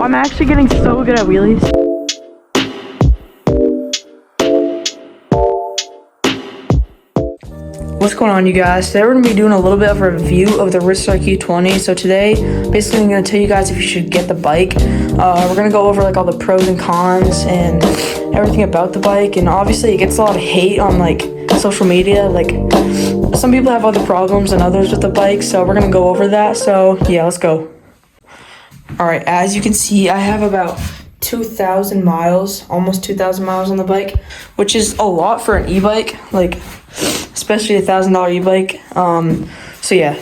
I'm actually getting so good at wheelies. What's going on, you guys? Today we're going to be doing a little bit of a review of the Ridstar Q20. So today, basically I'm going to tell you guys if you should get the bike. We're going to go over like all the pros and cons and everything about the bike. And obviously it gets a lot of hate on like social media. Like some people have other problems than others with the bike. So we're going to go over that. So yeah, let's go. All right, as you can see, I have about 2,000 miles, almost 2,000 miles on the bike, which is a lot for an e-bike, like especially a $1,000 e-bike. So yeah.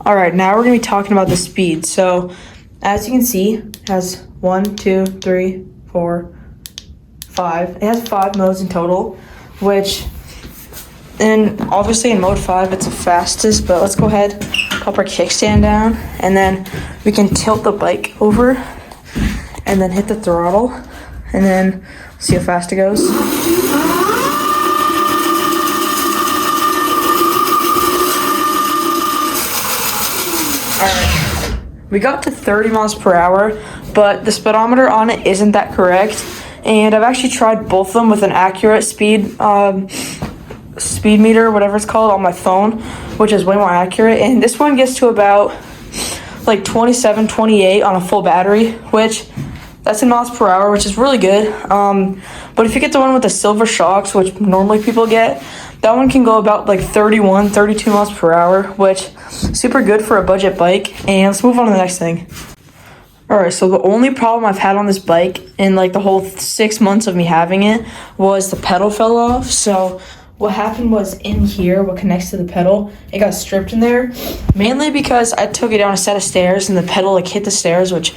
All right, now we're gonna be talking about the speed. So as you can see, it has 1, 2, 3, 4, 5. It has 5 modes in total, which, and obviously in mode 5 it's the fastest, but let's go ahead, pop our kickstand down, and then we can tilt the bike over and then hit the throttle and then see how fast it goes. Alright, we got to 30 miles per hour, but the speedometer on it isn't that correct, and I've actually tried both of them with an accurate speed meter, whatever it's called, on my phone, which is way more accurate, and this one gets to about like 27, 28 on a full battery, which that's in miles per hour, which is really good. But if you get the one with the silver shocks, which normally people get, that one can go about like 31, 32 miles per hour, which is super good for a budget bike. And let's move on to the next thing. All right, so the only problem I've had on this bike in like the whole 6 months of me having it was the pedal fell off. So what happened was in here, what connects to the pedal, it got stripped in there, mainly because I took it down a set of stairs and the pedal like hit the stairs, which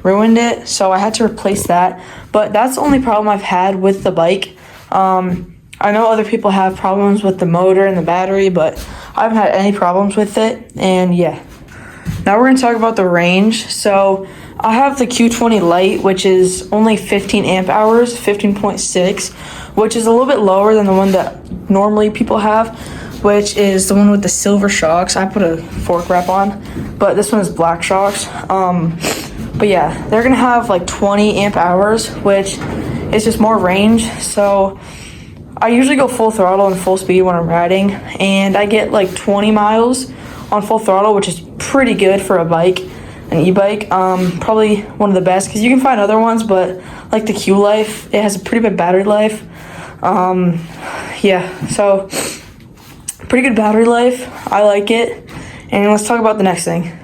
ruined it. So I had to replace that. But that's the only problem I've had with the bike. I know other people have problems with the motor and the battery, but I haven't had any problems with it. And yeah, now we're gonna talk about the range. So I have the Q20 Lite, which is only 15 amp hours, 15.6, which is a little bit lower than the one that normally people have, which is the one with the silver shocks. I put a fork wrap on, but this one is black shocks. But yeah, they're gonna have like 20 amp hours, which is just more range. So I usually go full throttle and full speed when I'm riding, and I get like 20 miles on full throttle, which is pretty good for a bike, an e-bike. Probably one of the best, because you can find other ones, but like the Q Life, it has a pretty good battery life. Yeah, so pretty good battery life. I like it. And let's talk about the next thing.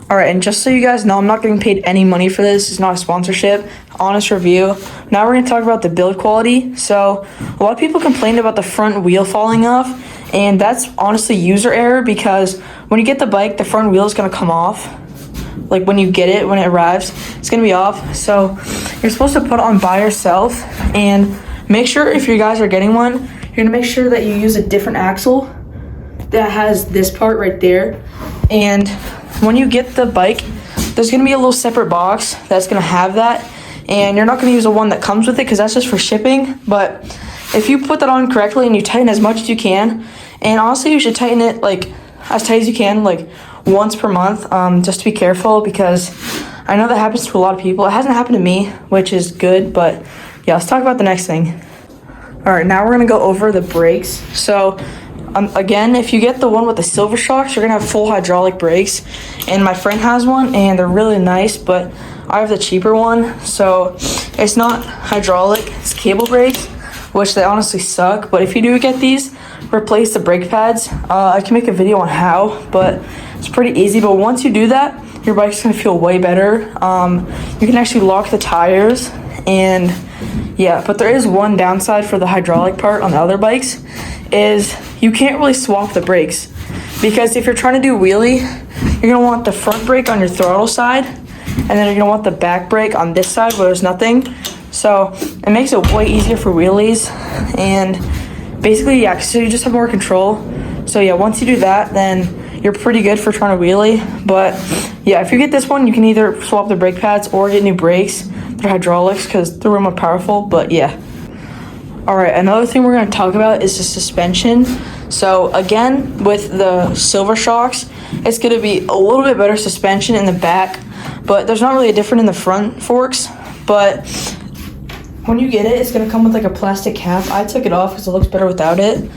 All right, and just so you guys know, I'm not getting paid any money for this. It's not a sponsorship, honest review. Now we're gonna talk about the build quality. So a lot of people complained about the front wheel falling off, and that's honestly user error, because when you get the bike, the front wheel is gonna come off. Like when you get it, when it arrives, it's gonna be off. So you're supposed to put it on by yourself, and make sure if you guys are getting one, you're gonna make sure that you use a different axle that has this part right there. And when you get the bike, there's gonna be a little separate box that's gonna have that, and you're not gonna use the one that comes with it, because that's just for shipping. But if you put that on correctly and you tighten as much as you can, and honestly you should tighten it like as tight as you can, like once per month, just to be careful, because I know that happens to a lot of people. It hasn't happened to me, which is good. But yeah, let's talk about the next thing. All right, now we're gonna go over the brakes. So again, if you get the one with the silver shocks, you're gonna have full hydraulic brakes, and my friend has one and they're really nice, but I have the cheaper one, so it's not hydraulic, it's cable brakes, which they honestly suck. But if you do get these, replace the brake pads. I can make a video on how, but it's pretty easy. But once you do that, your bike's gonna feel way better. You can actually lock the tires, and yeah, but there is one downside for the hydraulic part on the other bikes, is you can't really swap the brakes, because if you're trying to do wheelie, you're gonna want the front brake on your throttle side, and then you're gonna want the back brake on this side where there's nothing. So it makes it way easier for wheelies, and basically, yeah, so you just have more control. So yeah, once you do that, then you're pretty good for trying to wheelie. But yeah, if you get this one, you can either swap the brake pads or get new brakes. They're hydraulics, because they're more powerful. But yeah. All right, another thing we're going to talk about is the suspension. So again, with the silver shocks, it's going to be a little bit better suspension in the back, but there's not really a difference in the front forks. But when you get it, it's gonna come with like a plastic cap. I took it off because it looks better without it.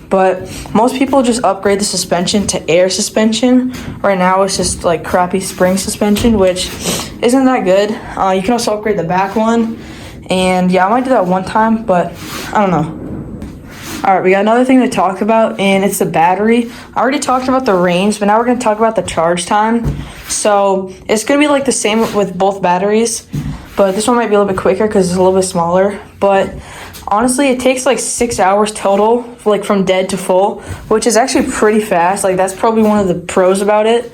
But most people just upgrade the suspension to air suspension. Right now it's just like crappy spring suspension, which isn't that good. You can also upgrade the back one. And yeah, I might do that one time, but I don't know. All right, we got another thing to talk about, and it's the battery. I already talked about the range, but now we're gonna talk about the charge time. So it's gonna be like the same with both batteries, but this one might be a little bit quicker because it's a little bit smaller. But honestly, it takes like 6 hours total, like from dead to full, which is actually pretty fast. Like that's probably one of the pros about it.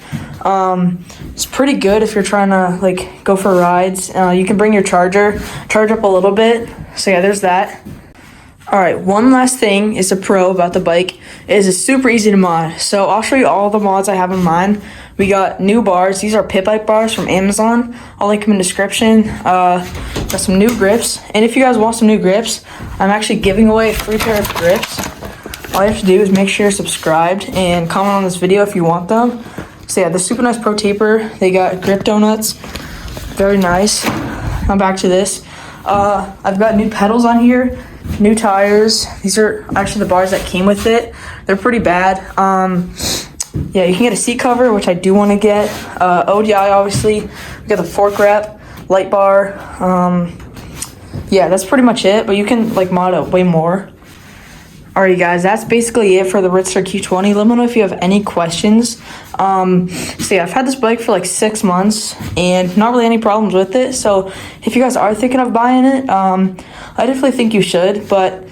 It's pretty good if you're trying to like go for rides. You can bring your charge up a little bit. So yeah, there's that. All right, one last thing is a pro about the bike is it's super easy to mod. So I'll show you all the mods I have in mind. We got new bars. These are pit bike bars from Amazon. I'll link them in the description. Got some new grips. And if you guys want some new grips, I'm actually giving away a free pair of grips. All you have to do is make sure you're subscribed and comment on this video if you want them. So yeah, the super nice pro taper. They got grip donuts. Very nice. Now back to this. I've got new pedals on here. New tires. These are actually the bars that came with it. They're pretty bad. Yeah, you can get a seat cover, which I do want to get. ODI, obviously. We got the fork wrap, light bar. Yeah, that's pretty much it, but you can like mod it way more. Alrighty guys, that's basically it for the Ridstar Q20. Let me know if you have any questions. So yeah, I've had this bike for like 6 months and not really any problems with it. So if you guys are thinking of buying it, I definitely think you should. But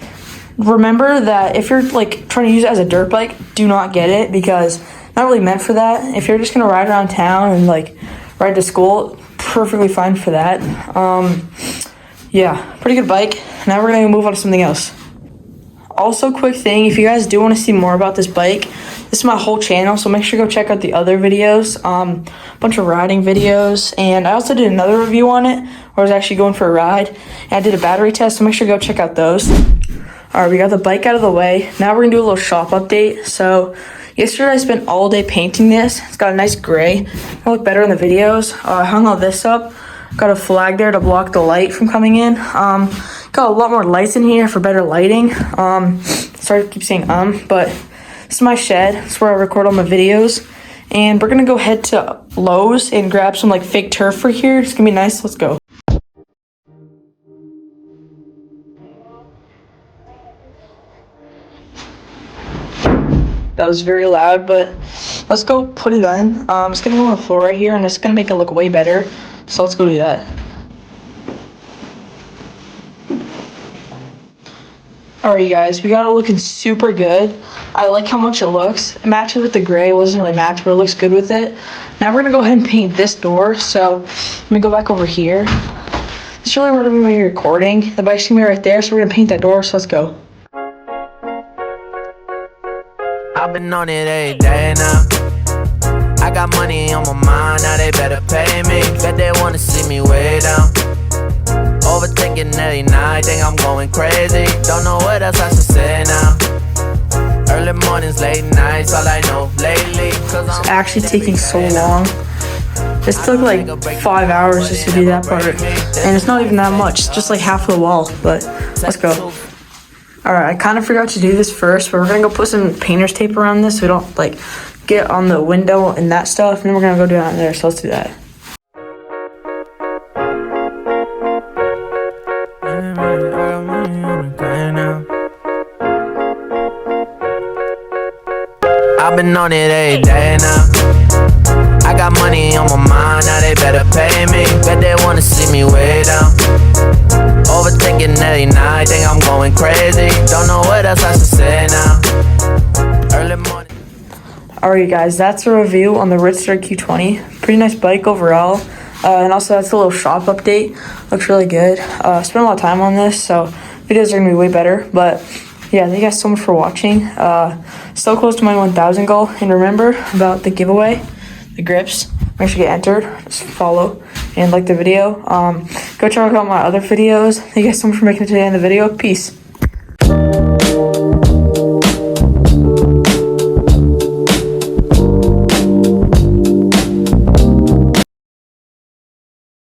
remember that if you're like trying to use it as a dirt bike, do not get it because it's not really meant for that. If you're just gonna ride around town and like ride to school, perfectly fine for that. Yeah, pretty good bike. Now we're gonna move on to something else. Also, quick thing, if you guys do want to see more about this bike, this is my whole channel, so make sure to go check out the other videos, a bunch of riding videos, and I also did another review on it, where I was actually going for a ride, and I did a battery test, so make sure to go check out those. Alright, we got the bike out of the way. Now we're going to do a little shop update. So, yesterday I spent all day painting this. It's got a nice gray. It'll look better in the videos. I hung all this up. Got a flag there to block the light from coming in. Got a lot more lights in here for better lighting. Sorry to keep saying but this is my shed. It's where I record all my videos. And we're gonna go head to Lowe's and grab some like fake turf for here. It's gonna be nice. Let's go. That was very loud, but let's go put it on. It's gonna go on the floor right here and it's gonna make it look way better. So let's go do that. Alright you guys, we got it looking super good. I like how much it looks. It matches with the gray. It wasn't really matched, but it looks good with it. Now we're gonna go ahead and paint this door. So let me go back over here. This is really where we're gonna be recording. The bike's gonna be right there, so we're gonna paint that door, so let's go. I've been on it every day now. I got money on my mind, now they better pay me. Bet they wanna see me way down. Overthinking every night, think I'm going crazy. Don't know what else I should say now. Early mornings, late nights, all I know lately. It's actually taking so long. This took like 5 hours just to do that part. And it's not even that much, it's just like half of the wall, but let's go. Alright, I kind of forgot to do this first, but we're gonna go put some painter's tape around this so we don't like get on the window and that stuff, and then we're gonna go down there, so let's do that. I've been on it every day now. I got money on my mind, now they better pay me. Bet they wanna see me way down. Overthinking every night, think I'm going crazy. Don't know what else I should say now. Early morning. Alright guys, that's a review on the Ridstar Q20. Pretty nice bike overall. And also that's a little shop update. Looks really good. Spent a lot of time on this, so videos are gonna be way better. But yeah, thank you guys so much for watching. Still close to my 1,000 goal. And remember about the giveaway, the grips. Make sure you get entered. Just follow and like the video. Go check out my other videos. Thank you guys so much for making it today in the video. Peace.